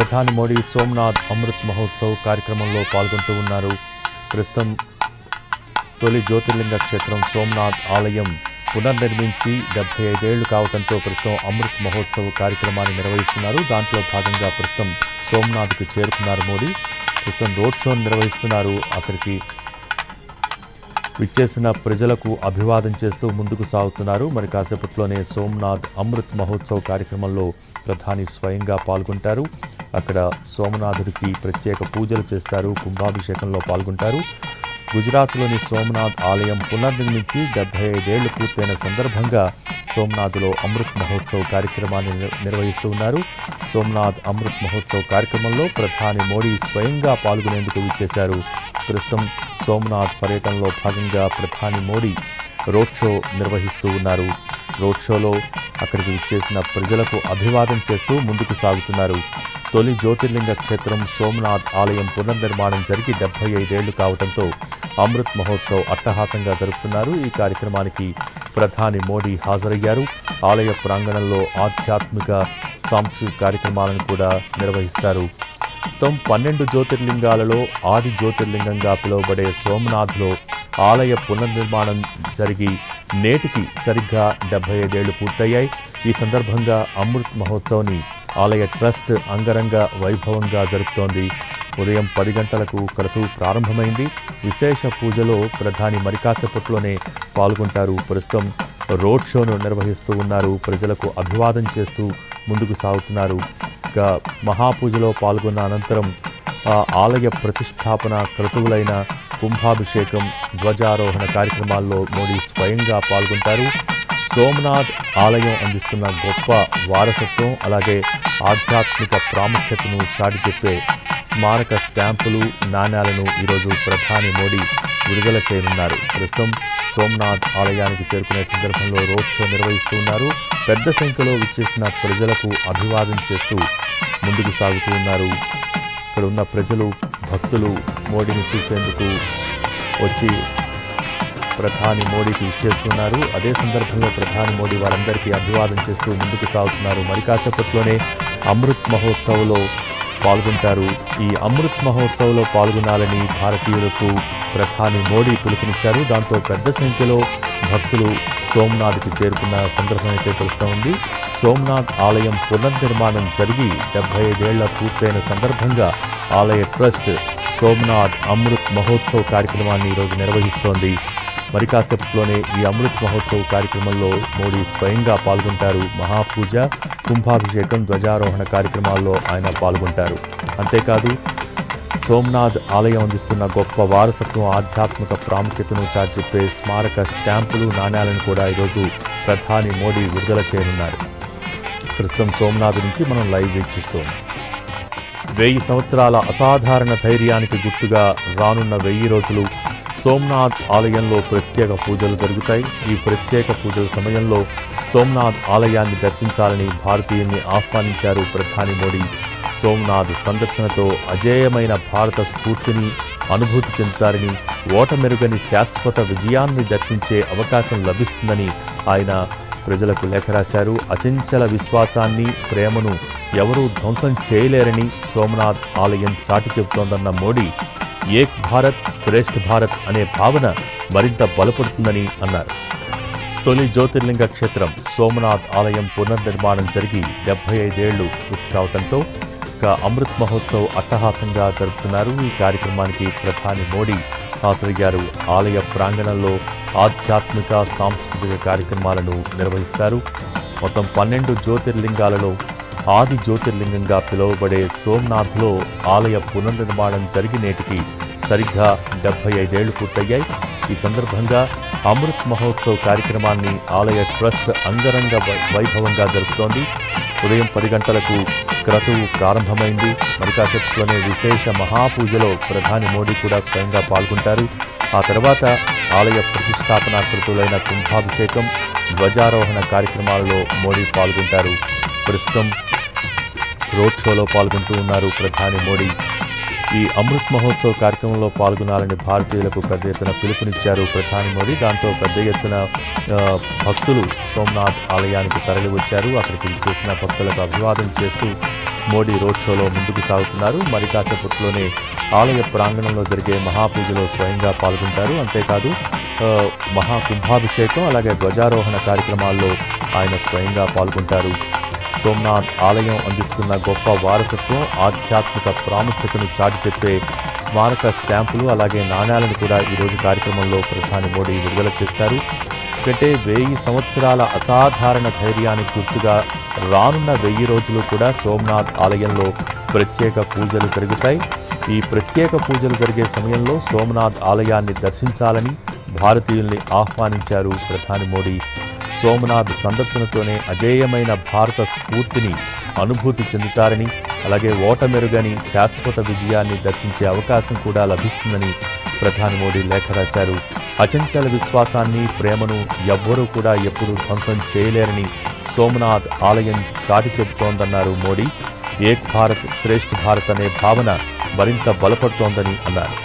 ప్రధాని మోడీ సోమనాథ్ అమృత్ మహోత్సవ్ కార్యక్రమంలో పాల్గొంటూ ఉన్నారు. ప్రస్తుతం తొలి జ్యోతిర్లింగ క్షేత్రం సోమనాథ్ ఆలయం పునర్నిర్మించి 75 ఏళ్లు కావడంతో ప్రస్తుతం అమృత్ మహోత్సవ్ కార్యక్రమాన్ని నిర్వహిస్తున్నారు. దాంట్లో భాగంగా ప్రస్తుతం సోమనాథ్కి చేరుకున్నారు మోడీ. ప్రస్తుతం రోడ్ షోను నిర్వహిస్తున్నారు. అక్కడికి విచ్చేసిన ప్రజలకు అభివాదం చేస్తూ ముందుకు సాగుతున్నారు. మరి కాసేపట్లోనే సోమనాథ్ అమృత్ మహోత్సవ్ కార్యక్రమంలో ప్రధాని స్వయంగా పాల్గొంటారు. అక్కడ సోమనాథుడికి ప్రత్యేక పూజలు చేస్తారు, కుంభాభిషేకంలో పాల్గొంటారు. గుజరాత్లోని సోమనాథ్ ఆలయం పునర్నిర్మించి 75 ఏళ్లు పూర్తయిన సందర్భంగా సోమనాథ్లో అమృత్ మహోత్సవ్ కార్యక్రమాన్ని నిర్వహిస్తూ ఉన్నారు. సోమనాథ్ అమృత్ మహోత్సవ్ కార్యక్రమంలో ప్రధాని మోడీ స్వయంగా పాల్గొనేందుకు విచ్చేశారు. ప్రస్తుతం సోమనాథ్ పర్యటనలో భాగంగా ప్రధాని మోడీ రోడ్ షో నిర్వహిస్తూ ఉన్నారు. రోడ్ షోలో అక్కడికి విచ్చేసిన ప్రజలకు అభివాదం చేస్తూ ముందుకు సాగుతున్నారు. తొలి జ్యోతిర్లింగ క్షేత్రం సోమనాథ్ ఆలయం పునర్నిర్మాణం జరిగి 75 ఏళ్లు కావడంతో అమృత్ మహోత్సవ్ అట్టహాసంగా జరుపుతున్నారు. ఈ కార్యక్రమానికి ప్రధాని మోడీ హాజరయ్యారు. ఆలయ ప్రాంగణంలో ఆధ్యాత్మిక సాంస్కృతిక కార్యక్రమాలను కూడా నిర్వహిస్తారు. మొత్తం 12 జ్యోతిర్లింగాలలో ఆది జ్యోతిర్లింగంగా పిలువబడే సోమనాథ్లో ఆలయ పునర్నిర్మాణం జరిగి నేటికి సరిగ్గా 75 ఏళ్లు పూర్తయ్యాయి. ఈ సందర్భంగా అమృత్ మహోత్సవ్ని ఆలయ ట్రస్ట్ అంగరంగ వైభవంగా జరుపుతోంది. ఉదయం 10 గంటలకు క్రతువు ప్రారంభమైంది. విశేష పూజలో ప్రధాని మరికాసేపట్లోనే పాల్గొంటారు. ప్రస్తుతం రోడ్ షోను నిర్వహిస్తూ ఉన్నారు. ప్రజలకు అభివాదం చేస్తూ ముందుకు సాగుతున్నారు. ఇక మహాపూజలో పాల్గొన్న అనంతరం ఆలయ ప్రతిష్టాపన క్రతువులైన కుంభాభిషేకం, ధ్వజారోహణ కార్యక్రమాల్లో మోడీ స్వయంగా పాల్గొంటారు. సోమనాథ్ ఆలయం అందిస్తున్న గొప్ప వారసత్వం, అలాగే ఆధ్యాత్మిక ప్రాముఖ్యతను చాటి చెప్పే స్మారక స్టాంపులు, నాణ్యాలను ఈరోజు ప్రధాని మోడీ విడుదల చేయనున్నారు. ప్రస్తుతం సోమనాథ్ ఆలయానికి చేరుకునే సందర్భంలో రోడ్ షో నిర్వహిస్తూ ఉన్నారు. పెద్ద సంఖ్యలో విచ్చేసిన ప్రజలకు అభివాదం చేస్తూ ముందుకు సాగుతూ ఉన్నారు. ఇక్కడ ఉన్న ప్రజలు, భక్తులు మోడీని చూసేందుకు వచ్చి ప్రధాని మోడీకి ఇచ్చేస్తున్నారు. అదే సందర్భంలో ప్రధాని మోడీ వారందరికీ అభివాదం చేస్తూ ముందుకు సాగుతున్నారు. మరి కాసేపట్లోనే అమృత్ మహోత్సవ్లో పాల్గొంటారు. ఈ అమృత్ మహోత్సవ్లో పాల్గొనాలని భారతీయులకు ప్రధాని మోడీ పిలుపునిచ్చారు. దాంతో పెద్ద సంఖ్యలో భక్తులు సోమనాథ్కి చేరుకున్న సందర్భం అయితే తెలుస్తూ ఉంది. సోమనాథ్ ఆలయం పునర్నిర్మాణం జరిగి 75 ఏళ్ల పూర్తయిన సందర్భంగా ఆలయ ట్రస్ట్ సోమనాథ్ అమృత్ మహోత్సవ్ కార్యక్రమాన్ని ఈరోజు నిర్వహిస్తోంది. మరి కాసేపట్లోనే ఈ అమృత్ మహోత్సవ్ కార్యక్రమంలో మోడీ స్వయంగా పాల్గొంటారు. మహాపూజ, కుంభాభిషేకం, ధ్వజారోహణ కార్యక్రమాల్లో ఆయన పాల్గొంటారు. అంతేకాదు సోమనాథ్ ఆలయం అందిస్తున్న గొప్ప వారసత్వం, ఆధ్యాత్మిక ప్రాముఖ్యతను చాటి చెప్పే స్మారక స్టాంపులు, నాణ్యాలను కూడా ఈరోజు ప్రధాని మోడీ విడుదల చేయనున్నారు. ప్రస్తుతం సోమనాథ్ నుంచి మనం లైవ్ వీక్షిస్తున్నాం. 1000 సంవత్సరాల అసాధారణ ధైర్యానికి గుర్తుగా రానున్న 1000 రోజులు సోమనాథ్ ఆలయంలో ప్రత్యేక పూజలు జరుగుతాయి. ఈ ప్రత్యేక పూజల సమయంలో సోమనాథ్ ఆలయాన్ని దర్శించాలని భారతీయుల్ని ఆహ్వానించారు ప్రధాని మోడీ. సోమనాథ్ సందర్శనతో అజేయమైన భారత స్ఫూర్తిని అనుభూతి చెందుతారని, ఓటమెరుగని శాశ్వత విజయాన్ని దర్శించే అవకాశం లభిస్తుందని ఆయన ప్రజలకు లేఖ రాశారు. అచంచల విశ్వాసాన్ని, ప్రేమను ఎవరూ ధ్వంసం చేయలేరని సోమనాథ్ ఆలయం చాటి చెబుతోందన్న మోడీ, ఏక్ భారత్ శ్రేష్ఠ భారత్ అనే భావన మరింత బలపడుతుందని అన్నారు. తొలి జ్యోతిర్లింగ క్షేత్రం సోమనాథ్ ఆలయం పునర్నిర్మాణం జరిగి 75 ఏళ్లు పూర్తి కావడంతో అమృత్ మహోత్సవ్ అట్టహాసంగా జరుపుతున్నారు. ఈ కార్యక్రమానికి ప్రధాని మోడీ హాజరయ్యారు. ఆలయ ప్రాంగణంలో ఆధ్యాత్మిక సాంస్కృతిక కార్యక్రమాలను నిర్వహిస్తారు. మొత్తం 12 జ్యోతిర్లింగాలలో ఆది జ్యోతిర్లింగంగా పిలువబడే సోమనాథ్లో ఆలయ పునర్నిర్మాణం జరిగి నేటికి సరిగ్గా 75 ఏళ్లు పూర్తయ్యాయి. ఈ సందర్భంగా అమృత్ మహోత్సవ్ కార్యక్రమాన్ని ఆలయ ట్రస్ట్ అంగరంగ వైభవంగా జరుపుతోంది. ఉదయం 10 గంటలకు క్రతువు ప్రారంభమైంది. మరి కాసేపట్లోనే విశేష మహాపూజలో ప్రధాని మోడీ కూడా స్వయంగా పాల్గొంటారు. ఆ తర్వాత ఆలయ ప్రతిష్టాపనా క్రతువులైన కుంభాభిషేకం, ధ్వజారోహణ కార్యక్రమాలలో మోడీ పాల్గొంటారు. ప్రస్తుతం రోడ్ షోలో పాల్గొంటూ ఉన్నారు ప్రధాని మోడీ. ఈ అమృత్ మహోత్సవ్ కార్యక్రమంలో పాల్గొనాలని భారతీయులకు పెద్ద ఎత్తున పిలుపునిచ్చారు ప్రధాని మోడీ. దాంతో పెద్ద ఎత్తున భక్తులు సోమనాథ్ ఆలయానికి తరలి వచ్చారు. అక్కడికి చేసిన భక్తులకు అభివాదం చేస్తూ మోడీ రోడ్ షోలో ముందుకు సాగుతున్నారు. మరి కాసేపట్లోనే ఆలయ ప్రాంగణంలో జరిగే మహాపూజలో స్వయంగా పాల్గొంటారు. అంతేకాదు మహాకుంభాభిషేకం అలాగే ధ్వజారోహణ కార్యక్రమాల్లో ఆయన స్వయంగా పాల్గొంటారు. సోమనాథ్ ఆలయం అందిస్తున్న గొప్ప వారసత్వం, ఆధ్యాత్మిక ప్రాముఖ్యతను చాటి చెప్పే స్మారక స్టాంపులు అలాగే నాణ్యాలను కూడా ఈరోజు కార్యక్రమంలో ప్రధాని మోడీ విడుదల చేస్తారు. ఎందుకంటే 1000 సంవత్సరాల అసాధారణ ధైర్యానికి గుర్తుగా రానున్న 1000 రోజులు కూడా సోమనాథ్ ఆలయంలో ప్రత్యేక పూజలు జరుగుతాయి. ఈ ప్రత్యేక పూజలు జరిగే సమయంలో సోమనాథ్ ఆలయాన్ని దర్శించాలని భారతీయుల్ని ఆహ్వానించారు ప్రధాని మోడీ. సోమనాథ్ సందర్శనతోనే అజేయమైన భారత స్ఫూర్తిని అనుభూతి చెందుతారని, అలాగే ఓటమెరుగని శాశ్వత విజయాన్ని దర్శించే అవకాశం కూడా లభిస్తుందని ప్రధాని మోడీ లేఖ రాశారు. అచంచల విశ్వాసాన్ని, ప్రేమను ఎవ్వరూ కూడా ఎప్పుడూ ధ్వంసం చేయలేరని సోమనాథ్ ఆలయం చాటి చెబుతోందన్నారు మోడీ. ఏక్ భారత్ శ్రేష్ఠ భారత్ అనే భావన మరింత బలపడుతోందని అన్నారు.